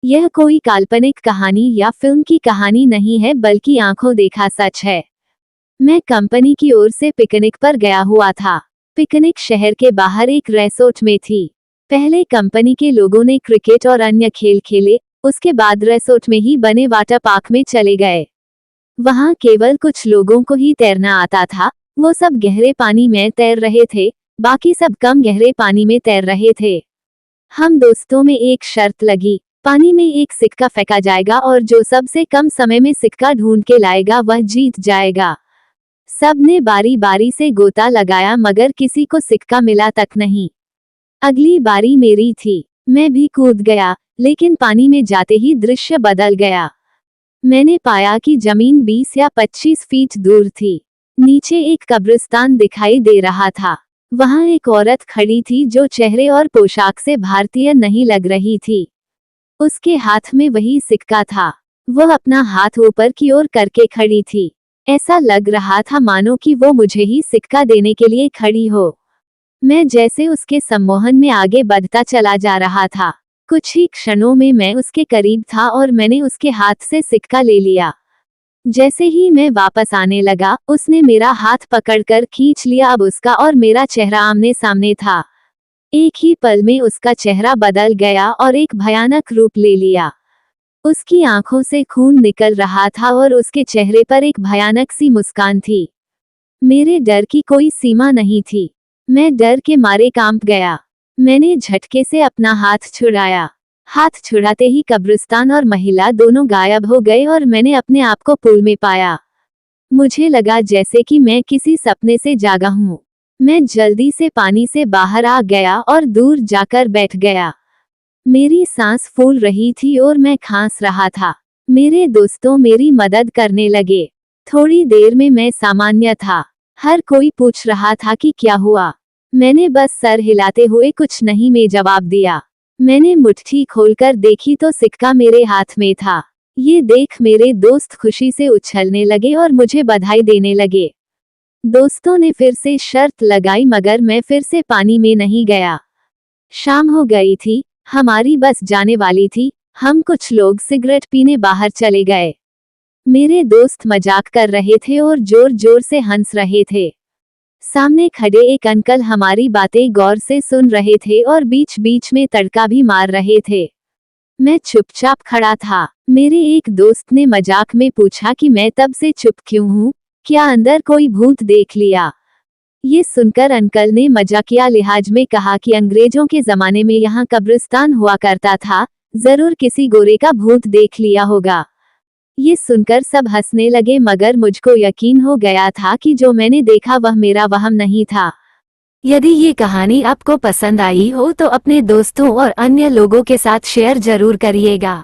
यह कोई काल्पनिक कहानी या फिल्म की कहानी नहीं है, बल्कि आंखों देखा सच है। मैं कंपनी की ओर से पिकनिक पर गया हुआ था। पिकनिक शहर के बाहर एक रिसोर्ट में थी। पहले कंपनी के लोगों ने क्रिकेट और अन्य खेल खेले, उसके बाद रिसोर्ट में ही बने वाटर पार्क में चले गए। वहां केवल कुछ लोगों को ही तैरना आता था। वो सब गहरे पानी में तैर रहे थे, बाकी सब कम गहरे पानी में तैर रहे थे। हम दोस्तों में एक शर्त लगी, पानी में एक सिक्का फेंका जाएगा और जो सबसे कम समय में सिक्का ढूंढ के लाएगा वह जीत जाएगा। सबने बारी बारी से गोता लगाया, मगर किसी को सिक्का मिला तक नहीं। अगली बारी मेरी थी। मैं भी कूद गया, लेकिन पानी में जाते ही दृश्य बदल गया। मैंने पाया कि जमीन 20 या 25 फीट दूर थी। नीचे एक कब्रिस्तान दिखाई दे रहा था। वहां एक औरत खड़ी थी जो चेहरे और पोशाक से भारतीय नहीं लग रही थी। उसके हाथ में वही सिक्का था। वह अपना हाथ ऊपर की ओर करके खड़ी थी। ऐसा लग रहा था मानो कि वो मुझे ही सिक्का देने के लिए खड़ी हो। मैं जैसे उसके सम्मोहन में आगे बढ़ता चला जा रहा था। कुछ ही क्षणों में मैं उसके करीब था और मैंने उसके हाथ से सिक्का ले लिया। जैसे ही मैं वापस आने लगा, उसने मेरा हाथ पकड़कर खींच लिया। अब उसका और मेरा चेहरा आमने सामने था। एक ही पल में उसका चेहरा बदल गया और एक भयानक रूप ले लिया। उसकी आंखों से खून निकल रहा था और उसके चेहरे पर एक भयानक सी मुस्कान थी। मेरे डर की कोई सीमा नहीं थी। मैं डर के मारे कांप गया। मैंने झटके से अपना हाथ छुड़ाया। हाथ छुड़ाते ही कब्रिस्तान और महिला दोनों गायब हो गए और मैंने अपने आप को पूल में पाया। मुझे लगा जैसे कि मैं किसी सपने से जागा हूं। मैं जल्दी से पानी से बाहर आ गया और दूर जाकर बैठ गया। मेरी सांस फूल रही थी और मैं खांस रहा था। मेरे दोस्तों मेरी मदद करने लगे। थोड़ी देर में मैं सामान्य था। हर कोई पूछ रहा था कि क्या हुआ। मैंने बस सर हिलाते हुए कुछ नहीं में जवाब दिया। मैंने मुट्ठी खोलकर देखी तो सिक्का मेरे हाथ में था। ये देख मेरे दोस्त खुशी से उछलने लगे और मुझे बधाई देने लगे। दोस्तों ने फिर से शर्त लगाई, मगर मैं फिर से पानी में नहीं गया। शाम हो गई थी। हमारी बस जाने वाली थी। हम कुछ लोग सिगरेट पीने बाहर चले गए। मेरे दोस्त मजाक कर रहे थे और जोर जोर से हंस रहे थे। सामने खड़े एक अंकल हमारी बातें गौर से सुन रहे थे और बीच बीच में तड़का भी मार रहे थे। मैं चुपचाप खड़ा था। मेरे एक दोस्त ने मजाक में पूछा कि मैं तब से चुप क्यों हूँ, क्या अंदर कोई भूत देख लिया। ये सुनकर अंकल ने मजाकिया लिहाज में कहा कि अंग्रेजों के जमाने में यहाँ कब्रिस्तान हुआ करता था, जरूर किसी गोरे का भूत देख लिया होगा। ये सुनकर सब हंसने लगे, मगर मुझको यकीन हो गया था कि जो मैंने देखा वह मेरा वहम नहीं था। यदि ये कहानी आपको पसंद आई हो तो अपने दोस्तों और अन्य लोगों के साथ शेयर जरूर करिएगा।